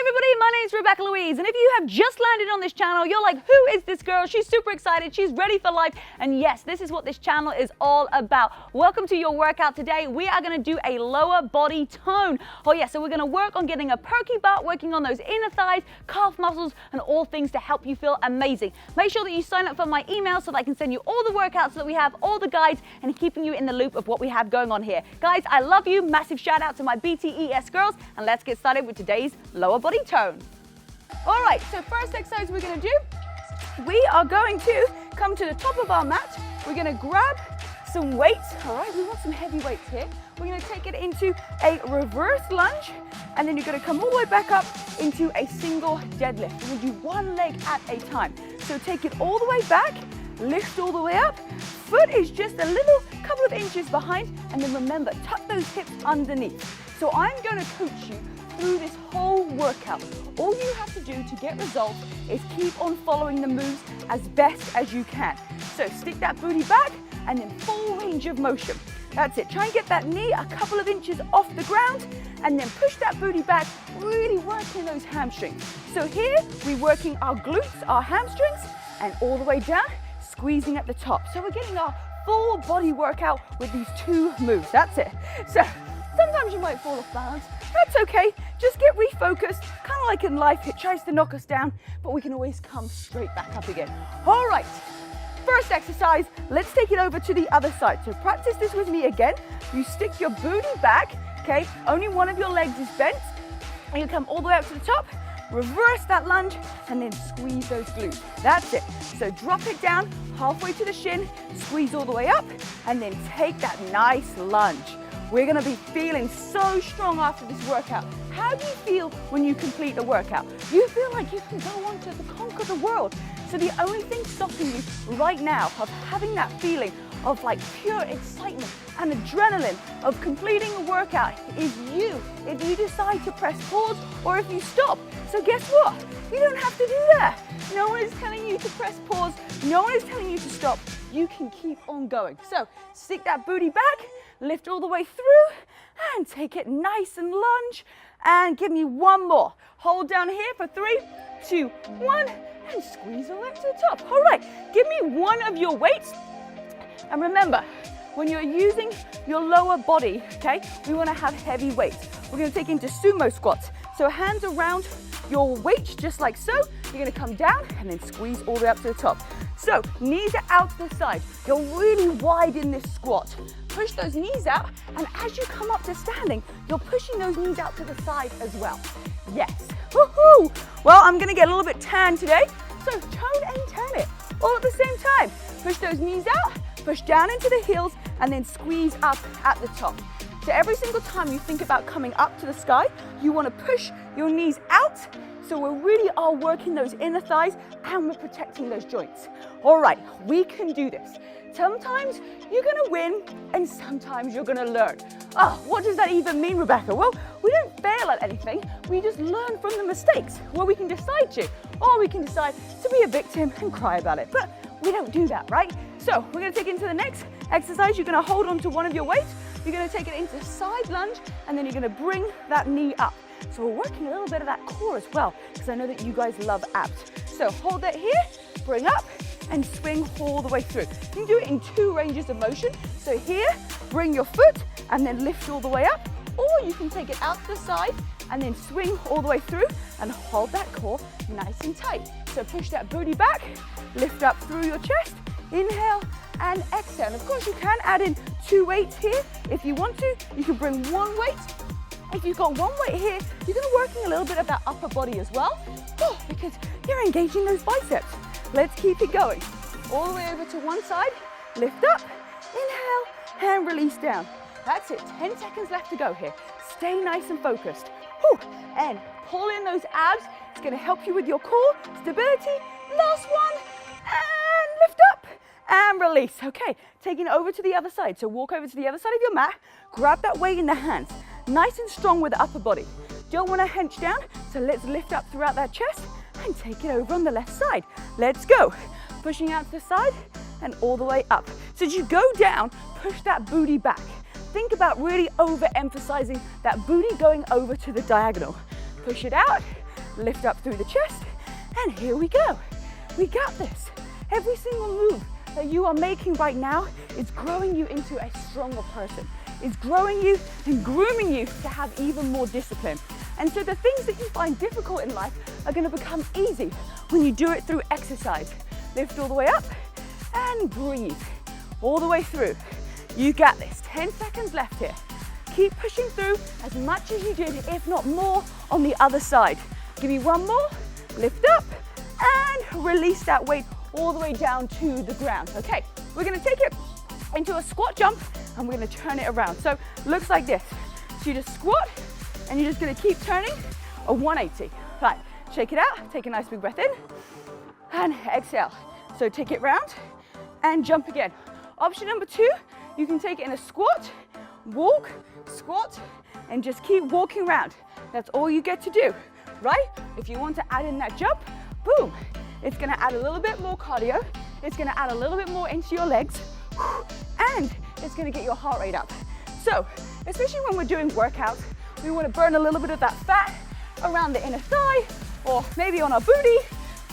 everybody, my name is Rebecca-Louise, and if you have just landed on this channel, you're like, who is this girl? She's super excited, she's ready for life, and yes, this is what this channel is all about. Welcome to your workout today. We are gonna do a lower body tone. Oh yeah, so we're gonna work on getting a perky butt, working on those inner thighs, calf muscles, and all things to help you feel amazing. Make sure that you sign up for my email so that I can send you all the workouts that we have, all the guides, and keeping you in the loop of what we have going on here. Guys, I love you. Massive shout out to my BTES girls, and let's get started with today's lower body tone. All right, so first exercise we're gonna do, we are going to come to the top of our mat. We're gonna grab some weights. All right, we want some heavy weights here. We're gonna take it into a reverse lunge, and then you're gonna come all the way back up into a single deadlift. We're gonna do one leg at a time. So take it all the way back, lift all the way up. Foot is just a little couple of inches behind, and then remember, tuck those hips underneath. So I'm gonna coach you through this whole workout. All you have to do to get results is keep on following the moves as best as you can. So stick that booty back and then full range of motion. That's it. Try and get that knee a couple of inches off the ground and then push that booty back, really working those hamstrings. So here we're working our glutes, our hamstrings, and all the way down, squeezing at the top. So we're getting our full body workout with these two moves. That's it. So sometimes you might fall off balance. That's okay. Just get refocused. Kind of like in life, it tries to knock us down, but we can always come straight back up again. All right. First exercise, let's take it over to the other side. So practice this with me again. You stick your booty back, okay? Only one of your legs is bent. And you come all the way up to the top, reverse that lunge, and then squeeze those glutes. That's it. So drop it down halfway to the shin, squeeze all the way up, and then take that nice lunge. We're gonna be feeling so strong after this workout. How do you feel when you complete the workout? You feel like you can go on to conquer the world. So the only thing stopping you right now of having that feeling of like pure excitement and adrenaline of completing a workout is you. If you decide to press pause or if you stop. So guess what? You don't have to do that. No one is telling you to press pause. No one is telling you to stop. You can keep on going. So stick that booty back, lift all the way through, and take it nice and lunge. And give me one more. Hold down here for 3, 2, 1, and squeeze all the way to the top. All right, give me one of your weights. And remember, when you're using your lower body, okay, we want to have heavy weights. We're going to take into sumo squats. So hands around your weight, just like so. You're going to come down and then squeeze all the way up to the top. So knees are out to the side. You're really wide in this squat. Push those knees out, and as you come up to standing, you're pushing those knees out to the side as well. Yes. Woohoo! Well, I'm going to get a little bit tan today, so tone and turn it all at the same time. Push those knees out, push down into the heels, and then squeeze up at the top. So every single time you think about coming up to the sky, you want to push your knees out. So we really are working those inner thighs and we're protecting those joints. All right, we can do this. Sometimes you're gonna win and sometimes you're gonna learn. Oh, what does that even mean, Rebecca? Well, we don't fail at anything. We just learn from the mistakes. Well, we can decide to, or we can decide to be a victim and cry about it. But we don't do that, right? So we're gonna take it into the next exercise. You're gonna hold on to one of your weights. You're gonna take it into side lunge, and then you're gonna bring that knee up. So we're working a little bit of that core as well, because I know that you guys love abs. So hold that here, bring up, and swing all the way through. You can do it in 2 ranges of motion. So here, bring your foot, and then lift all the way up, or you can take it out to the side, and then swing all the way through, and hold that core nice and tight. So push that booty back, lift up through your chest, inhale, and exhale. And of course, you can add in 2 weights here. If you want to, you can bring 1 weight. If you've got 1 weight here, you're gonna be working a little bit of that upper body as well, because you're engaging those biceps. Let's keep it going. All the way over to one side, lift up, inhale, and release down. That's it, 10 seconds left to go here. Stay nice and focused. Whew. And pull in those abs. It's gonna help you with your core, stability. Last one, and lift up, and release. Okay, taking it over to the other side. So walk over to the other side of your mat, grab that weight in the hands. Nice and strong with the upper body. Don't want to hunch down, so let's lift up throughout that chest and take it over on the left side. Let's go. Pushing out to the side and all the way up. So as you go down, push that booty back. Think about really overemphasizing that booty going over to the diagonal. Push it out lift up through the chest, and here we go. We got this. Every single move that you are making right now is growing you into a stronger person. It's growing you and grooming you to have even more discipline. And so the things that you find difficult in life are going to become easy when you do it through exercise. Lift all the way up and breathe all the way through. You got this. 10 seconds left here. Keep pushing through as much as you did, if not more, on the other side. Give me one more. Lift up and release that weight all the way down to the ground. Okay, we're going to take it into a squat jump and we're going to turn it around. So looks like this. So you just squat and you're just going to keep turning a 180. Right, shake it out. Take a nice big breath in and exhale. So take it round and jump again. Option number 2, you can take it in a squat, walk, squat, and just keep walking around. That's all you get to do, right? If you want to add in that jump, boom, it's gonna add a little bit more cardio, it's gonna add a little bit more into your legs, and it's gonna get your heart rate up. So, especially when we're doing workouts, we wanna burn a little bit of that fat around the inner thigh, or maybe on our booty.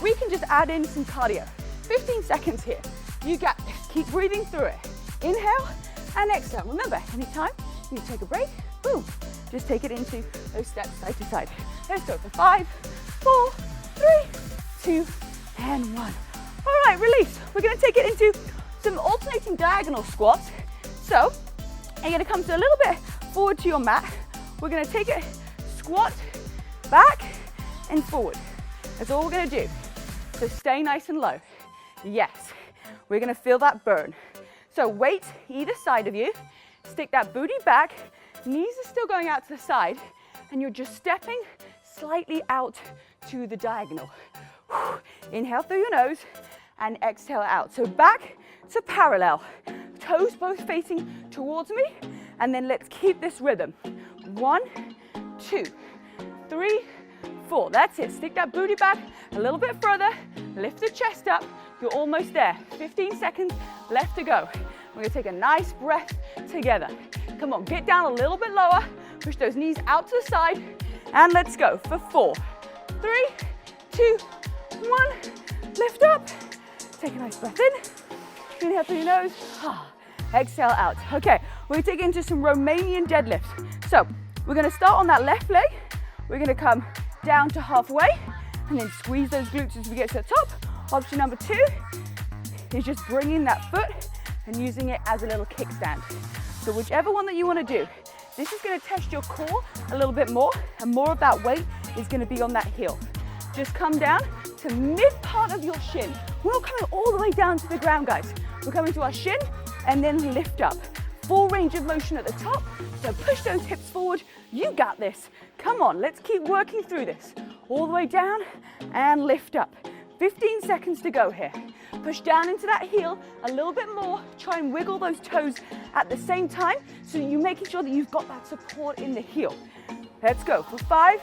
We can just add in some cardio. 15 seconds here. You got this. Keep breathing through it. Inhale and exhale. Remember, anytime you take a break, boom, just take it into those steps side to side. Let's go for 5, 4, 3, 2, and 1. All right, release. We're gonna take it into some alternating diagonal squats. So you're gonna come to a little bit forward to your mat. We're gonna take it, squat, back, and forward. That's all we're gonna do. So stay nice and low. Yes, we're gonna feel that burn. So weight either side of you, stick that booty back, knees are still going out to the side, and you're just stepping slightly out to the diagonal. Inhale through your nose and exhale out. So back to parallel, toes both facing towards me, and then let's keep this rhythm. 1, 2, 3, 4. That's it. Stick that booty back a little bit further, lift the chest up. You're almost there. 15 seconds left to go. We're gonna take a nice breath together. Come on, get down a little bit lower, push those knees out to the side, and let's go for 4, 3, 2, 1. Lift up, take a nice breath in, inhale through your nose, exhale out. Okay, we're gonna take it into some Romanian deadlifts. So we're gonna start on that left leg, we're gonna come down to halfway, and then squeeze those glutes as we get to the top. Option number 2 is just bringing that foot and using it as a little kickstand. So whichever one that you want to do, this is going to test your core a little bit more, and more of that weight is going to be on that heel. Just come down to mid part of your shin. We're not coming all the way down to the ground, guys. We're coming to our shin and then lift up. Full range of motion at the top, so push those hips forward. You got this. Come on, let's keep working through this. All the way down and lift up. 15 seconds to go here. Push down into that heel a little bit more. Try and wiggle those toes at the same time so you're making sure that you've got that support in the heel. Let's go for 5,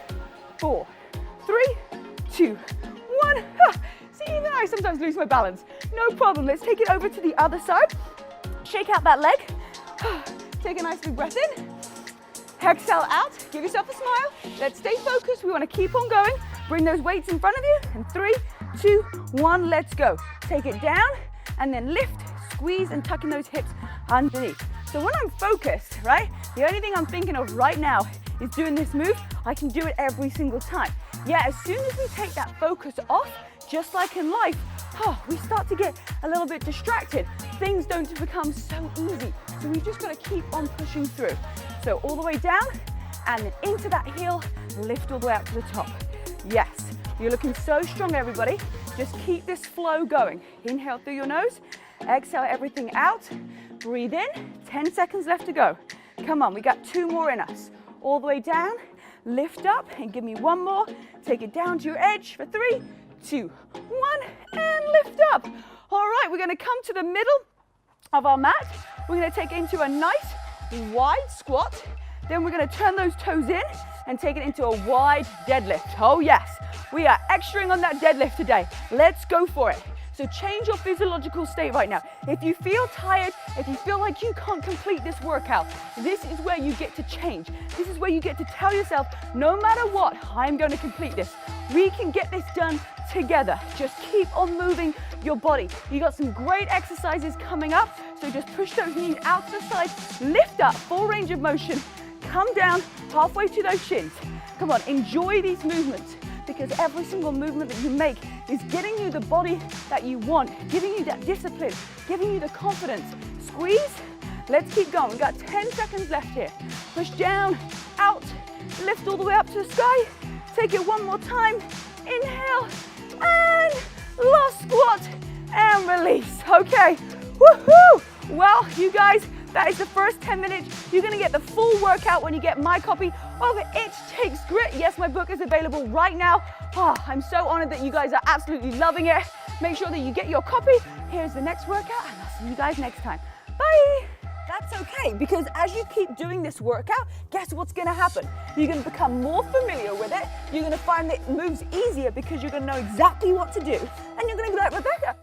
4, 3, 2, 1. See, even I sometimes lose my balance. No problem. Let's take it over to the other side. Shake out that leg. Take a nice big breath in. Exhale out. Give yourself a smile. Let's stay focused. We want to keep on going. Bring those weights in front of you. And 3, 2, 1, let's go. Take it down and then lift, squeeze, and tuck in those hips underneath. So when I'm focused, right, the only thing I'm thinking of right now is doing this move. I can do it every single time. Yeah, as soon as we take that focus off, just like in life, we start to get a little bit distracted. Things don't become so easy. So we've just got to keep on pushing through. So all the way down and then into that heel, lift all the way up to the top. Yes, you're looking so strong, everybody. Just keep this flow going. Inhale through your nose, exhale everything out. Breathe in, 10 seconds left to go. Come on, we got 2 more in us. All the way down, lift up, and give me 1 more. Take it down to your edge for 3, 2, 1, and lift up. All right, we're gonna come to the middle of our mat. We're gonna take it into a nice wide squat. Then we're gonna turn those toes in and take it into a wide deadlift. Oh yes, we are extraing on that deadlift today. Let's go for it. So change your physiological state right now. If you feel tired, if you feel like you can't complete this workout, this is where you get to change. This is where you get to tell yourself, no matter what, I'm going to complete this. We can get this done together. Just keep on moving your body. You got some great exercises coming up, so just push those knees out to the side, lift up, full range of motion, come down halfway to those shins. Come on, enjoy these movements, because every single movement that you make is getting you the body that you want, giving you that discipline, giving you the confidence. Squeeze, let's keep going. We've got 10 seconds left here. Push down, out, lift all the way up to the sky. Take it one more time. Inhale, and last squat, and release. Okay, woohoo! Well, you guys, that is the first 10 minutes. You're gonna get the full workout when you get my copy of It Takes Grit. Yes, my book is available right now. Oh, I'm so honored that you guys are absolutely loving it. Make sure that you get your copy. Here's the next workout, and I'll see you guys next time. Bye. That's okay, because as you keep doing this workout, guess what's gonna happen? You're gonna become more familiar with it. You're gonna find that it moves easier because you're gonna know exactly what to do. And you're gonna be like, Rebecca,